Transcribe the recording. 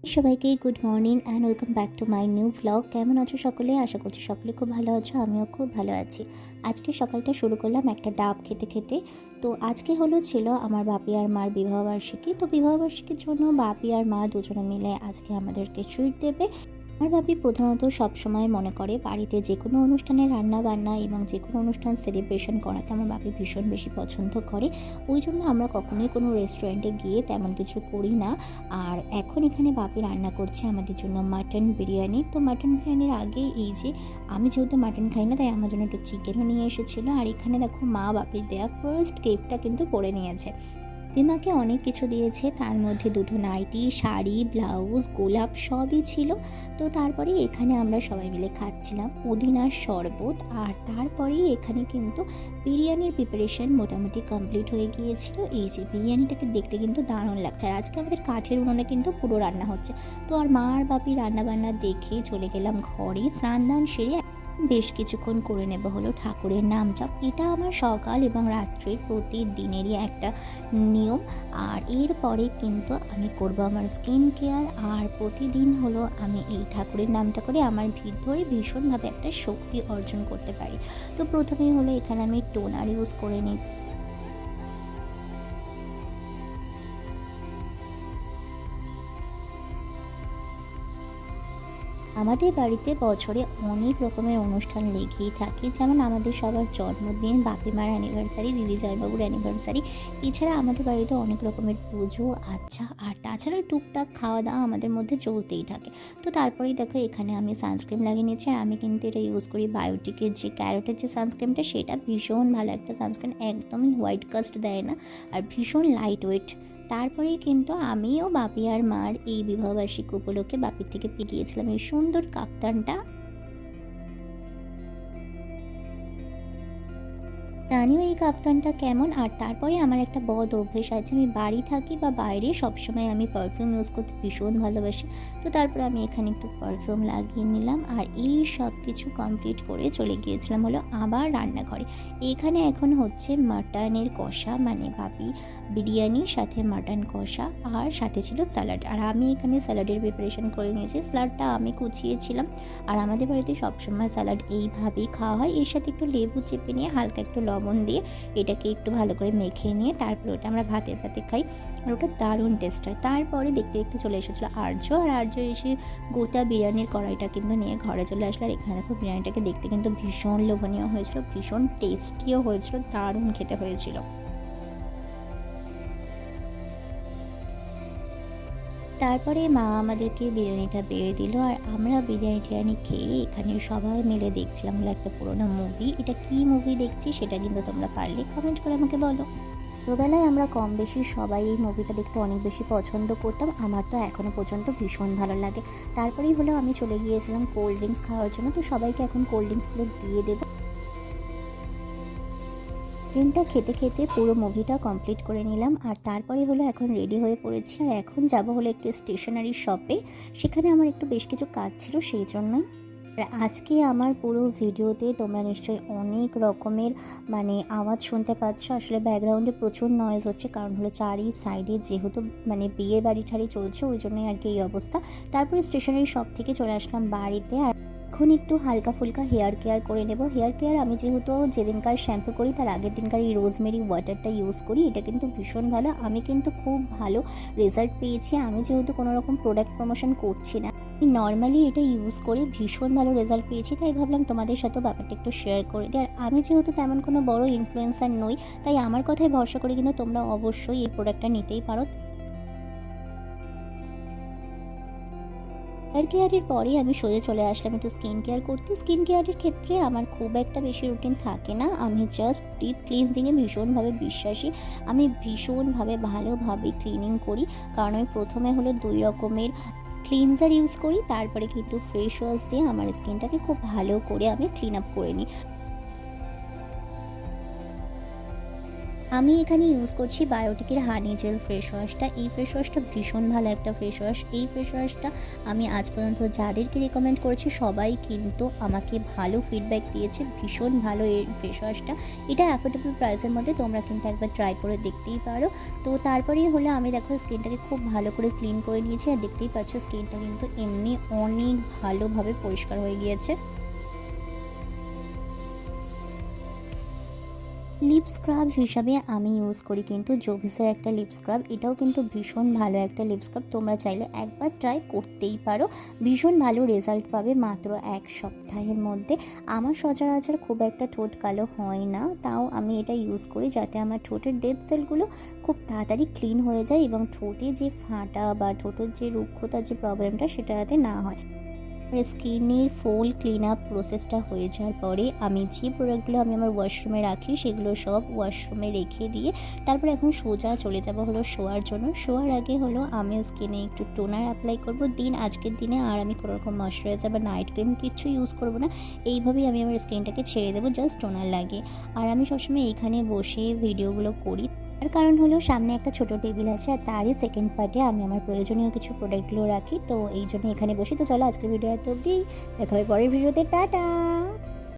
সবাইকে good morning and welcome back to my new vlog. কেমন আছো সকলে? আশা করছি সকলে খুব ভালো আছো, আমিও খুব ভালো আছি। আজকে সকালটা শুরু করলাম একটা ডাব খেতে খেতে। তো আজকে ছিল আমার বাপি আর মার বিবাহবার্ষিকী। তো বিবাহবার্ষিকীর জন্য বাপি আর মা দুজনে মিলে আজকে আমাদেরকে ট্রিট দেবে। আমার বাপি প্রধানত সবসময় মনে করে বাড়িতে যে কোনো অনুষ্ঠানে রান্না বান্না এবং যে কোনো অনুষ্ঠান সেলিব্রেশন করাতে আমার বাপি ভীষণ বেশি পছন্দ করে। ওই জন্য আমরা কখনোই কোনো রেস্টুরেন্টে গিয়ে তেমন কিছু করি না। আর এখন এখানে বাপি রান্না করছে আমাদের জন্য মাটন বিরিয়ানি। তো মাটন বিরিয়ানির আগে এই যে আমি যেহেতু মাটন খাই না, তাই আমার জন্য একটু চিকেনও নিয়ে এসেছিলো। আর এখানে দেখো মা বাপির দেয়া ফার্স্ট গিফটটা কিন্তু পরে নিয়েছে। বিমাকে অনেক কিছু দিয়েছে, তার মধ্যে দুটো নাইটি, শাড়ি, ব্লাউজ, গোলাপ সবই ছিল। তো তারপরে এখানে আমরা সবাই মিলে খাচ্ছিলাম পুদিনার শরবত। আর তারপরেই এখানে কিন্তু বিরিয়ানির প্রিপারেশন মোটামুটি কমপ্লিট হয়ে গিয়েছিল। এই যে বিরিয়ানিটাকে দেখতে কিন্তু দারুণ লাগছে। আর আজকে আমাদের কাঠের উনুনে কিন্তু পুরো রান্না হচ্ছে। তো আর মা আর বাপি রান্নাবান্না দেখে চলে গেলাম ঘরে, স্নান দান সেরে বেশ কিছুক্ষণ করে নেব হলো ঠাকুরের নাম জপ। এটা আমার সকাল এবং রাত্রির প্রতিদিনেরই একটা নিয়ম। আর এরপরে কিন্তু আমি করব আমার স্কিন কেয়ার। আর প্রতিদিন হলো আমি এই ঠাকুরের নামটা করে আমার ভিতরে ভীষণভাবে একটা শক্তি অর্জন করতে পারি। তো প্রথমেই হলো এখানে আমি টোনার ইউজ করে নিচ্ছি। আমাদের বাড়িতে বছরে অনেক রকমের অনুষ্ঠান লেগেই থাকে, যেমন আমাদের সবার জন্মদিন, বাপিমার অ্যানিভার্সারি, দিদি জয়বাবুর অ্যানিভার্সারি। এছাড়া আমাদের বাড়িতে অনেক রকমের পুজো, আচ্ছা আর তাছাড়া টুকটাক খাওয়া দাওয়া আমাদের মধ্যে চলতেই থাকে। তো তারপরেই দেখো এখানে আমি সানস্ক্রিন লাগিয়ে নিয়েছি। আর আমি কিন্তু এটা ইউজ করি বায়োটিকের যে ক্যারটের যে সানস্ক্রিনটা, সেটা ভীষণ ভালো একটা সানস্ক্রিন, একদমই হোয়াইট কাস্ট দেয় না আর ভীষণ লাইট ওয়েট। তারপরেই কিন্তু আমিও বাপি আর মার এই বিবাহবার্ষিকী উপলক্ষে বাপির থেকে পেয়ে গিয়েছিলাম এই সুন্দর কাপ্তানটা। জানিও এই কাপ্তানটা কেমন। আর তারপরে আমার একটা বদ অভ্যেস আছে, আমি বাড়ি থাকি বা বাইরে সবসময় আমি পারফিউম ইউজ করতে ভীষণ ভালোবাসি। তো তারপরে আমি এখানে একটু পারফিউম লাগিয়ে নিলাম। আর এই সব কিছু কমপ্লিট করে চলে গিয়েছিলাম হলো আবার রান্নাঘরে। এখানে এখন হচ্ছে মাটনের কষা, মানে বাপি বিরিয়ানির সাথে মাটন কষা, আর সাথে ছিল স্যালাড। আর আমি এখানে স্যালাডের প্রিপারেশন করে নিয়েছি। স্যালাডটা আমি কুচিয়েছিলাম। আর আমাদের বাড়িতে সবসময় স্যালাড এইভাবেই খাওয়া হয়। এর সাথে একটু লেবু চেপে নিয়ে হালকা একটু লবণ দিয়ে এটাকে একটু ভালো করে মেখে নিয়ে তারপর ওটা আমরা ভাতের পাতে খাই। আর ওটা দারুণ টেস্ট হয়। তারপরে দেখতে দেখতে চলে এসেছিলো আর্য। আর আর্য এসে গোটা বিরিয়ানির কড়াইটা কিন্তু নিয়ে ঘরে চলে আসলো। আর এখানে দেখো বিরিয়ানিটাকে দেখতে কিন্তু ভীষণ লোভনীয় হয়েছিল, ভীষণ টেস্টিও হয়েছিল, দারুণ খেতে হয়েছিল। তারপরে মা আমাদেরকে বিরিয়ানিটা বেড়ে দিল। আর আমরা বিরিয়ানি খেয়ে এখানে সবাই মিলে দেখছিলাম হলো একটা পুরোনো মুভি। এটা কী মুভি দেখছি সেটা কিন্তু তোমরা পারলে কমেন্ট করে আমাকে বলো। ছোটোবেলায় আমরা কম বেশি সবাই এই মুভিটা দেখতে অনেক বেশি পছন্দ করতাম। আমার তো এখনও পর্যন্ত ভীষণ ভালো লাগে। তারপরেই হলো আমি চলে গিয়েছিলাম কোল্ড ড্রিঙ্কস খাওয়ার জন্য। তো সবাইকে এখন কোল্ড ড্রিঙ্কসগুলো দিয়ে দেবো। ড্রিঙ্কটা খেতে খেতে পুরো মুভিটা কমপ্লিট করে নিলাম। আর তারপরে হলো এখন রেডি হয়ে পড়েছি। আর এখন যাব হলো একটু স্টেশনারি শপে, সেখানে আমার একটু বেশ কিছু কাজ ছিল সেই জন্যই। আর আজকে আমার পুরো ভিডিওতে তোমরা নিশ্চয়ই অনেক রকমের আওয়াজ শুনতে পাচ্ছ। আসলে ব্যাকগ্রাউন্ডে প্রচুর নয়েজ হচ্ছে, কারণ হলো চারি সাইডে যেহেতু বিয়ে বাড়ি ঠাড়ি চলছে, ওই জন্যই আর কি এই অবস্থা। তারপরে স্টেশনারি শপ থেকে চলে আসলাম বাড়িতে। আর এখন একটু হালকা ফুলকা হেয়ার কেয়ার করে নেব। হেয়ার কেয়ার আমি যেহেতু যেদিনকার শ্যাম্পু করি তার আগের দিনকার এই রোজমেরি ওয়াটারটা ইউজ করি। এটা কিন্তু ভীষণ ভালো, আমি কিন্তু খুব ভালো রেজাল্ট পেয়েছি। আমি যেহেতু কোনো রকম প্রোডাক্ট প্রমোশন করছি না, আমি নর্মালি এটা ইউজ করে ভীষণ ভালো রেজাল্ট পেয়েছি, তাই ভাবলাম তোমাদের সাথেও ব্যাপারটা একটু শেয়ার করে দিই। আর আমি যেহেতু তেমন কোনো বড় ইনফ্লুয়েন্সার নই, তাই আমার কথায় ভরসা করে কিন্তু তোমরা অবশ্যই এই প্রোডাক্টটা নিতেই পারো। হেয়ার কেয়ারের পরে আমি সোজা চলে আসলাম একটু স্কিন কেয়ার করতে। স্কিন কেয়ারের ক্ষেত্রে আমার খুব একটা বেশি রুটিন থাকে না, আমি জাস্ট ডিপ ক্লিনজিংয়ে ভীষণভাবে বিশ্বাসী। আমি ভীষণভাবে ভালোভাবে ক্লিনিং করি, কারণ আমি প্রথমে হলো 2 রকমের ক্লিনজার ইউজ করি, তারপরে কিন্তু ফ্রেশ ওয়াশ দিয়ে আমার স্কিনটাকে খুব ভালো করে আমি ক্লিন আপ করে নিই। আমি এখানে ইউজ করছি বায়োটিকের হানি জেল ফেস ওয়াশটা। এই ফেস ওয়াশটা ভীষণ ভালো একটা ফেস ওয়াশ। এই ফেস ওয়াশটা আমি আজ পর্যন্ত যাদেরকে রিকমেন্ড করেছি সবাই কিন্তু আমাকে ভালো ফিডব্যাক দিয়েছে। ভীষণ ভালো এই ফেস ওয়াশটা। এটা অ্যাফোর্ডেবল প্রাইসের মধ্যে, তোমরা কিন্তু একবার ট্রাই করে দেখতেই পারো। তো তারপরেই হলো আমি দেখো স্কিনটাকে খুব ভালো করে ক্লিন করে নিয়েছি, আর দেখতেই পাচ্ছ স্কিনটা কিন্তু এমনি অনেক ভালোভাবে পরিষ্কার হয়ে গিয়েছে। লিপ স্ক্রাব হিসাবে আমি ইউজ করি কিন্তু জোভিসের একটা লিপ স্ক্রাব। এটাও কিন্তু ভীষণ ভালো একটা লিপ স্ক্রাব, তোমরা চাইলে একবার ট্রাই করতেই পারো। ভীষণ ভালো রেজাল্ট পাবে মাত্র 1 সপ্তাহের মধ্যে। আমার সচরাচর খুব একটা ঠোঁট কালো হয় না, তাও আমি এটা ইউজ করি যাতে আমার ঠোঁটের ডেড সেলগুলো খুব তাড়াতাড়ি ক্লিন হয়ে যায় এবং ঠোঁটে যে ফাটা বা ঠোঁটের যে রুক্ষতার যে প্রবলেমটা সেটা যাতে না হয়। স্কিনের ফুল ক্লিন আপ প্রসেসটা হয়ে যাওয়ার পরে আমি যে প্রোডাক্টগুলো আমি আমার ওয়াশরুমে রাখি সেগুলো সব ওয়াশরুমে রেখে দিয়ে তারপর এখন সোজা চলে যাব হলো শোয়ার জন্য। শোয়ার আগে হলো আমি স্কিনে একটু টোনার অ্যাপ্লাই করব। আজকের দিনে আর আমি কোনো রকম ময়শ্চারাইজার বা নাইট ক্রিম কিছু ইউজ করব না, এইভাবেই আমি আমার স্কিনটাকে ছেড়ে দেবো জাস্ট টোনার লাগিয়ে। আর আমি সবসময় এইখানে বসে ভিডিওগুলো করি, তার কারণ হলো সামনে একটা ছোট টেবিল আছে আর তারই সেকেন্ড পার্টে আমি আমার প্রয়োজনীয় কিছু প্রোডাক্টগুলো রাখি, তো এই জন্য এখানে বসি। তো চলো আজকের ভিডিও এত অবধি, দেখা হবে পরের ভিডিওতে, টাটা।